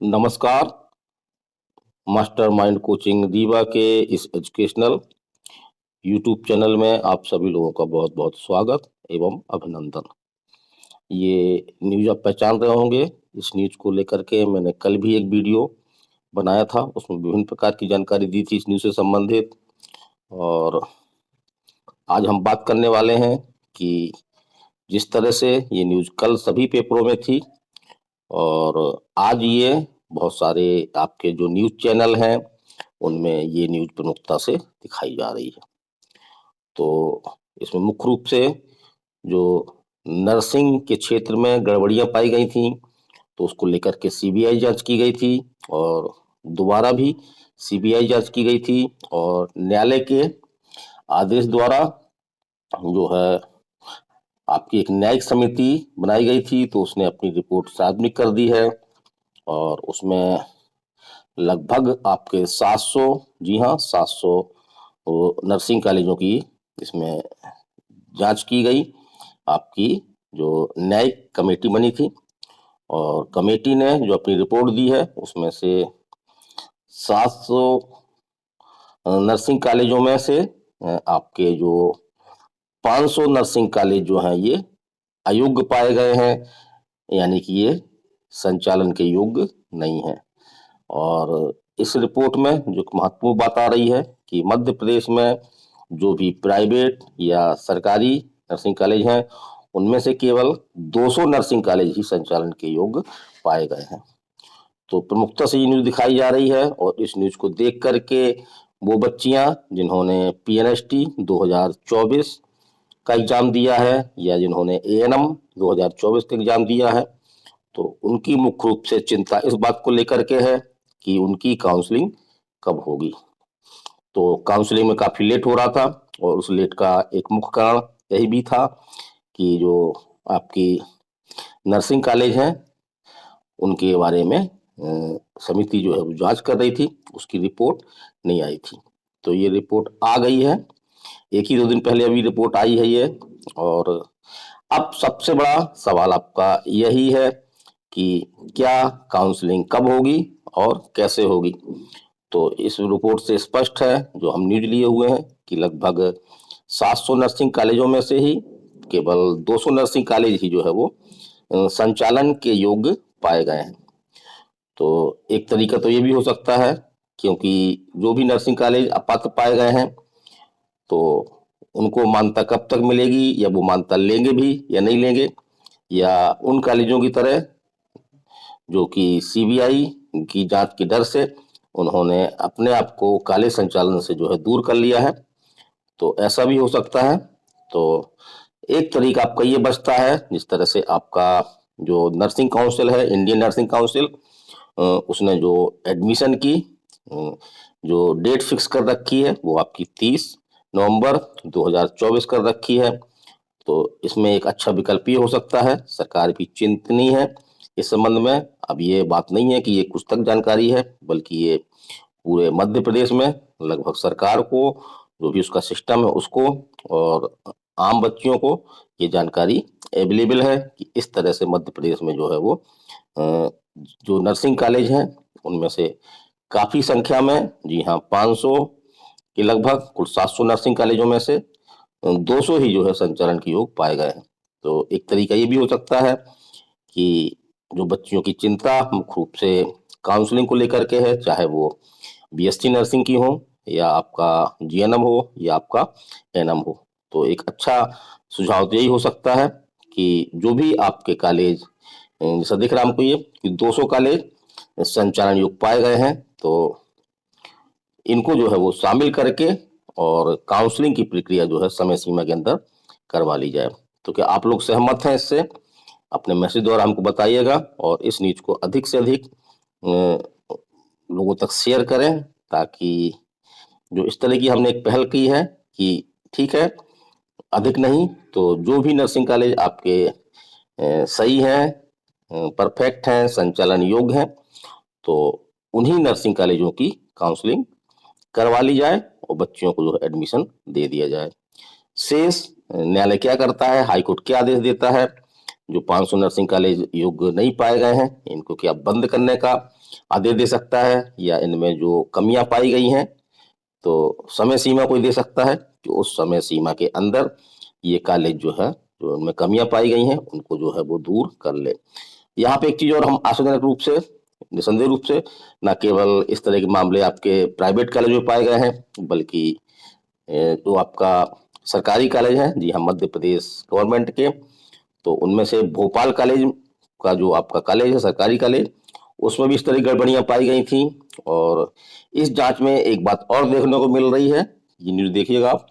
नमस्कार। Mastermind coaching दीवा के इस एजुकेशनल यूट्यूब चैनल में आप सभी लोगों का बहुत बहुत स्वागत एवं अभिनंदन। ये न्यूज़ आप पहचान रहे होंगे। इस न्यूज़ को लेकर के मैंने कल भी एक वीडियो बनाया था, उसमें विभिन्न प्रकार की जानकारी दी थी इस न्यूज़ से संबंधित। और आज हम बात करने वाले हैं कि जिस तरह से ये न्यूज़ कल सभी पेपरों में थी और आज ये बहुत सारे आपके जो न्यूज़ चैनल हैं उनमें ये न्यूज़ प्रमुखता से दिखाई जा रही है। तो इसमें मुख्य रूप से जो नर्सिंग के क्षेत्र में गड़बड़ियां पाई गई थी, तो उसको लेकर के सीबीआई जांच की गई थी और दोबारा भी सीबीआई जांच की गई थी और न्यायालय के आदेश द्वारा जो है आपकी एक न्यायिक समिति बनाई गई थी, तो उसने अपनी रिपोर्ट सार्वजनिक कर दी है और उसमें लगभग आपके 700, जी हाँ 700 नर्सिंग कॉलेजों की इसमें जांच की गई। आपकी जो न्यायिक कमेटी बनी थी और कमेटी ने जो अपनी रिपोर्ट दी है उसमें से 700 नर्सिंग कॉलेजों में से आपके जो 500 नर्सिंग कॉलेज जो हैं ये अयोग्य पाए गए हैं, यानी कि ये संचालन के योग्य नहीं है। और इस रिपोर्ट में जो महत्वपूर्ण बात आ रही है कि मध्य प्रदेश में जो भी प्राइवेट या सरकारी नर्सिंग कॉलेज हैं उनमें से केवल 200 नर्सिंग कॉलेज ही संचालन के योग्य पाए गए हैं। तो प्रमुखता से ये न्यूज दिखाई जा रही है और इस न्यूज को देख करके वो बच्चियां जिन्होंने पीएनएसटी 2024 का एग्जाम दिया है या जिन्होंने एएनएम 2024 का एग्जाम दिया है, तो उनकी मुख्य रूप से चिंता इस बात को लेकर के है कि उनकी काउंसलिंग कब होगी। तो काउंसलिंग में काफी लेट हो रहा था और उस लेट का एक मुख्य कारण यही भी था कि जो आपकी नर्सिंग कॉलेज हैं उनके बारे में समिति जो है वो जांच कर रही थी, उसकी रिपोर्ट नहीं आई थी। तो ये रिपोर्ट आ गई है, एक ही दो दिन पहले अभी रिपोर्ट आई है ये। और अब सबसे बड़ा सवाल आपका यही है कि क्या काउंसलिंग कब होगी और कैसे होगी। तो इस रिपोर्ट से स्पष्ट है, जो हम न्यूज लिए हुए हैं, कि लगभग 700 नर्सिंग कॉलेजों में से ही केवल 200 नर्सिंग कॉलेज ही जो है वो संचालन के योग्य पाए गए हैं। तो एक तरीका तो ये भी हो सकता है, क्योंकि जो भी नर्सिंग कॉलेज अपात्र पाए गए हैं तो उनको मान्यता कब तक मिलेगी, या वो मान्यता लेंगे भी या नहीं लेंगे, या उन कॉलेजों की तरह जो कि सीबीआई की जांच के डर से उन्होंने अपने आप को काले संचालन से जो है दूर कर लिया है। तो ऐसा भी हो सकता है। तो एक तरीका आपका ये बचता है, जिस तरह से आपका जो नर्सिंग काउंसिल है, इंडियन नर्सिंग काउंसिल, उसने जो एडमिशन की जो डेट फिक्स कर रखी है वो आपकी 30 नवंबर 2024 कर रखी है। तो इसमें एक अच्छा विकल्प ये हो सकता है, सरकार भी चिंतनीय है इस संबंध में। अब ये बात नहीं है कि ये कुछ तक जानकारी है, बल्कि ये पूरे मध्य प्रदेश में लगभग सरकार को, जो भी उसका सिस्टम है उसको, और आम बच्चियों को ये जानकारी अवेलेबल है कि इस तरह से मध्य प्रदेश में जो है वो जो नर्सिंग कॉलेज हैं उनमें से काफी संख्या में, जी हाँ 500 के लगभग, कुल 700 नर्सिंग कॉलेजों में से 200 ही जो है संचालन के योग पाए गए हैं। तो एक तरीका ये भी हो सकता है कि जो बच्चियों की चिंता मुख्य रूप से काउंसलिंग को लेकर के है, चाहे वो बीएससी नर्सिंग की हो या आपका जीएनएम हो या आपका एनएम हो, तो एक अच्छा सुझाव तो यही हो सकता है कि जो भी आपके कॉलेज, जैसा दिख रहा है हमको ये कि 200 कॉलेज संचालन योग्य पाए गए हैं, तो इनको जो है वो शामिल करके और काउंसलिंग की प्रक्रिया जो है समय सीमा के अंदर करवा ली जाए। तो क्या आप लोग सहमत हैं इससे? अपने मैसेज द्वारा हमको बताइएगा और इस न्यूज को अधिक से अधिक लोगों तक शेयर करें, ताकि जो इस तरह की हमने एक पहल की है कि ठीक है, अधिक नहीं तो जो भी नर्सिंग कॉलेज आपके सही हैं, परफेक्ट हैं, संचालन योग्य हैं, तो उन्हीं नर्सिंग कॉलेजों की काउंसलिंग करवा ली जाए और बच्चियों को जो है एडमिशन दे दिया जाए। शेष न्यायालय क्या करता है, हाई कोर्ट क्या आदेश देता है, जो 500 नर्सिंग कॉलेज योग्य नहीं पाए गए हैं, इनको क्या बंद करने का आदेश दे सकता है, या इनमें जो कमियां पाई गई हैं तो समय सीमा कोई दे सकता है कि उस समय सीमा के अंदर ये कॉलेज जो है, जो उनमें कमियां पाई गई हैं उनको जो है वो दूर कर ले। यहाँ पे एक चीज और हम आशाजनक रूप से, निसंदेह रूप से, न केवल इस तरह के मामले आपके प्राइवेट कॉलेज में पाए गए हैं, बल्कि जो आपका सरकारी कॉलेज है, जी हाँ, मध्य प्रदेश गवर्नमेंट के, तो उनमें से भोपाल कॉलेज का जो आपका कॉलेज है, सरकारी कॉलेज, उसमें भी इस तरह की गड़बड़ियां पाई गई थी। और इस जांच में एक बात और देखने को मिल रही है, ये न्यूज देखिएगा आप,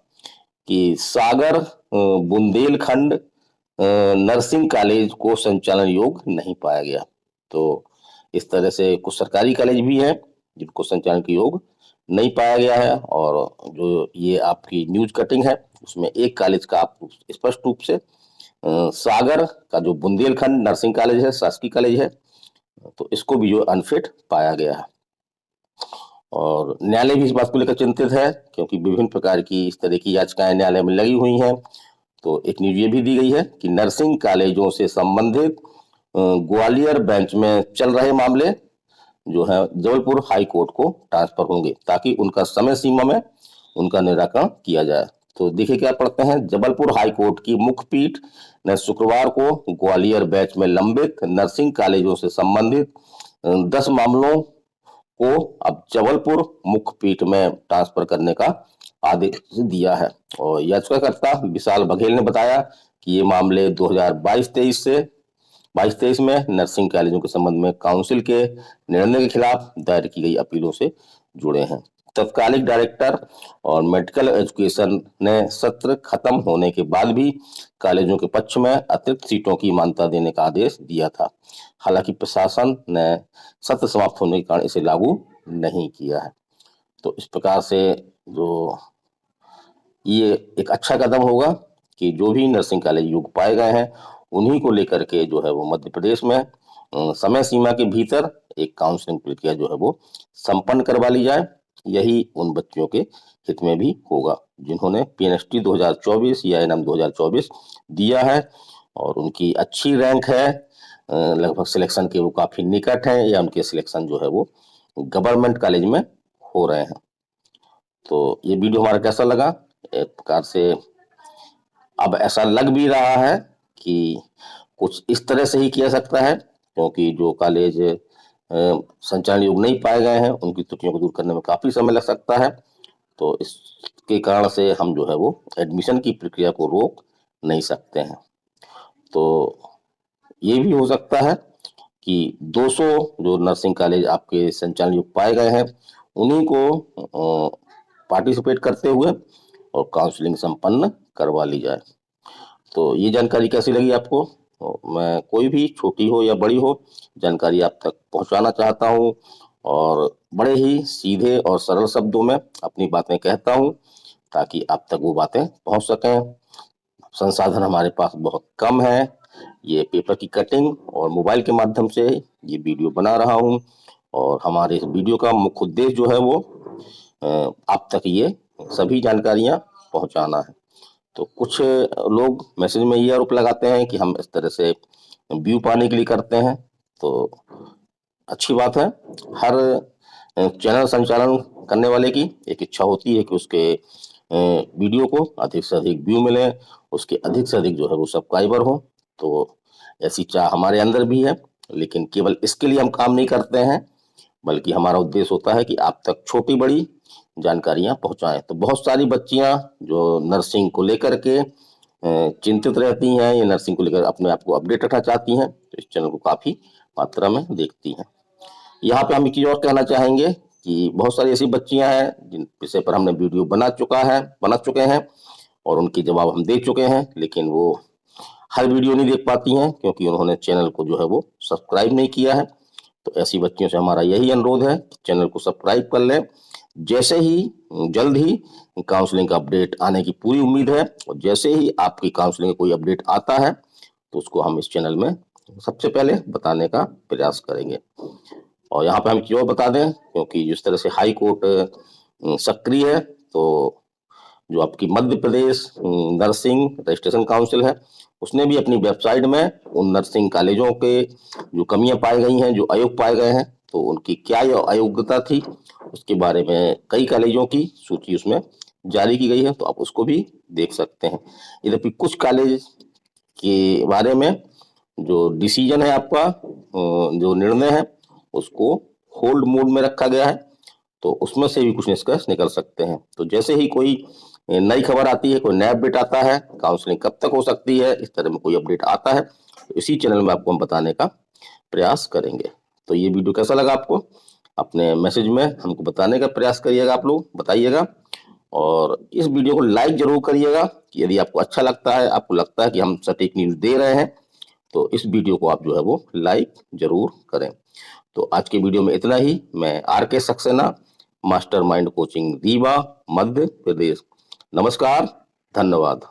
कि सागर बुंदेलखंड नर्सिंग कॉलेज को संचालन योग्य नहीं पाया गया। तो इस तरह से कुछ सरकारी कॉलेज भी हैं जिनको संचालन के योग्य नहीं पाया गया है। और जो ये आपकी न्यूज कटिंग है उसमें एक कॉलेज का आप स्पष्ट रूप से सागर का जो बुंदेलखंड नर्सिंग कॉलेज है, शासकीय कॉलेज है, तो इसको भी जो अनफिट पाया गया है। और न्यायालय भी इस बात को लेकर चिंतित है, क्योंकि विभिन्न प्रकार की इस तरह की याचिकाएं न्यायालय में लगी हुई हैं। तो एक न्यूज ये भी दी गई है कि नर्सिंग कॉलेजों से संबंधित ग्वालियर बेंच में चल रहे मामले जो है जबलपुर हाई कोर्ट को ट्रांसफर होंगे, ताकि उनका समय सीमा में उनका निराकरण किया जाए। तो देखिए क्या पढ़ते हैं, जबलपुर हाई कोर्ट की मुख्य पीठ ने शुक्रवार को ग्वालियर बेंच में लंबित नर्सिंग कॉलेजों से संबंधित 10 मामलों को अब जबलपुर मुख्य पीठ में ट्रांसफर करने का आदेश दिया है। और याचिकाकर्ता विशाल बघेल ने बताया कि ये मामले 2022-23 में नर्सिंग कॉलेजों के संबंध में काउंसिल के निर्णय के खिलाफ दायर की गई अपीलों से जुड़े हैं। तत्कालिक डायरेक्टर और मेडिकल एजुकेशन ने सत्र खत्म होने के बाद भी कॉलेजों के पक्ष में अतिरिक्त सीटों की मान्यता देने का आदेश दिया था। हालांकि प्रशासन ने सत्र समाप्त होने के कारण इसे लागू नहीं किया है। तो इस प्रकार से जो ये एक अच्छा कदम होगा कि जो भी नर्सिंग कॉलेज योग्य पाए गए हैं उन्हीं को लेकर के जो है वो मध्य प्रदेश में समय सीमा के भीतर एक काउंसलिंग प्रक्रिया जो है वो संपन्न करवा ली जाए। यही उन बच्चों के हित में भी होगा जिन्होंने पीएनएसटी 2024 या एनएम 2024 दिया है और उनकी अच्छी रैंक है, लगभग सिलेक्शन के वो काफी निकट है, या उनके सिलेक्शन जो है वो गवर्नमेंट कॉलेज में हो रहे हैं। तो ये वीडियो हमारा कैसा लगा, एक प्रकार से अब ऐसा लग भी रहा है कि कुछ इस तरह से ही किया सकता है, क्योंकि जो कॉलेज संचालन योग्य नहीं पाए गए हैं उनकी त्रुटियों को दूर करने में काफी समय लग सकता है। तो इसके कारण से हम जो है वो एडमिशन की प्रक्रिया को रोक नहीं सकते हैं। तो ये भी हो सकता है कि 200 जो नर्सिंग कॉलेज आपके संचालन योग्य पाए गए हैं उन्हीं को पार्टिसिपेट करते हुए और काउंसलिंग संपन्न करवा ली जाए। तो ये जानकारी कैसी लगी आपको? तो मैं कोई भी छोटी हो या बड़ी हो जानकारी आप तक पहुंचाना चाहता हूं और बड़े ही सीधे और सरल शब्दों में अपनी बातें कहता हूं ताकि आप तक वो बातें पहुंच सकें। संसाधन हमारे पास बहुत कम है, ये पेपर की कटिंग और मोबाइल के माध्यम से ये वीडियो बना रहा हूं और हमारे इस वीडियो का मुख्य उद्देश्य जो है वो आप तक ये सभी जानकारियां पहुंचाना है। तो कुछ लोग मैसेज में ये आरोप लगाते हैं कि हम इस तरह से व्यू पाने के लिए करते हैं, तो अच्छी बात है। हर चैनल संचालन करने वाले की एक इच्छा होती है कि उसके वीडियो को अधिक से अधिक व्यू मिले, उसके अधिक से अधिक जो है वो सब्सक्राइबर हो। तो ऐसी चाह हमारे अंदर भी है, लेकिन केवल इसके लिए हम काम नहीं करते हैं, बल्कि हमारा उद्देश्य होता है कि आप तक छोटी बड़ी जानकारियां पहुंचाएं। तो बहुत सारी बच्चियां जो नर्सिंग को लेकर के चिंतित रहती हैं या नर्सिंग को लेकर अपने आप को अपडेट रखना चाहती हैं, तो इस चैनल को काफी मात्रा में देखती हैं। यहाँ पे हम एक चीज और कहना चाहेंगे कि बहुत सारी ऐसी बच्चियां हैं जिन विषय पर हमने वीडियो बना चुके हैं और उनके जवाब हम दे चुके हैं, लेकिन वो हर वीडियो नहीं देख पाती हैं क्योंकि उन्होंने चैनल को जो है वो सब्सक्राइब नहीं किया है। तो ऐसी बच्चियों से हमारा यही अनुरोध है कि चैनल को सब्सक्राइब कर लें। जैसे ही जल्द ही काउंसलिंग का अपडेट आने की पूरी उम्मीद है और जैसे ही आपकी काउंसलिंग का कोई अपडेट आता है तो उसको हम इस चैनल में सबसे पहले बताने का प्रयास करेंगे। और यहाँ पे हम क्यों बता दें, क्योंकि जिस तरह से हाई कोर्ट सक्रिय है, तो जो आपकी Madhya Pradesh nursing registration council है, उसने भी अपनी वेबसाइट में उन नर्सिंग कॉलेजों के जो कमियां पाई गई हैं, जो अयोग पाए गए हैं, तो उनकी क्या अयोग्यता थी, उसके बारे में कई कॉलेजों की सूची उसमें जारी की गई है, तो आप उसको भी देख सकते हैं। इधर भी कुछ कॉलेज के बारे में जो डिसीजन है आपका, जो निर्णय है, उसको होल्ड मोड में रखा गया है, तो उसमें से भी कुछ निष्कर्ष निकल सकते हैं। तो जैसे ही कोई नई खबर आती है, कोई नया अपडेट आता है, काउंसलिंग कब तक हो सकती है, इस तरह में कोई अपडेट आता है, तो इसी चैनल में आपको हम बताने का प्रयास करेंगे। तो ये वीडियो कैसा लगा आपको, अपने मैसेज में हमको बताने का प्रयास करिएगा, आप लोग बताइएगा। और इस वीडियो को लाइक जरूर करिएगा कि यदि आपको अच्छा लगता है, आपको लगता है कि हम सटीक न्यूज दे रहे हैं, तो इस वीडियो को आप जो है वो लाइक जरूर करें। तो आज के वीडियो में इतना ही। मैं आर के सक्सेना, मास्टरमाइंड कोचिंग रीवा, मध्य प्रदेश। नमस्कार, धन्यवाद।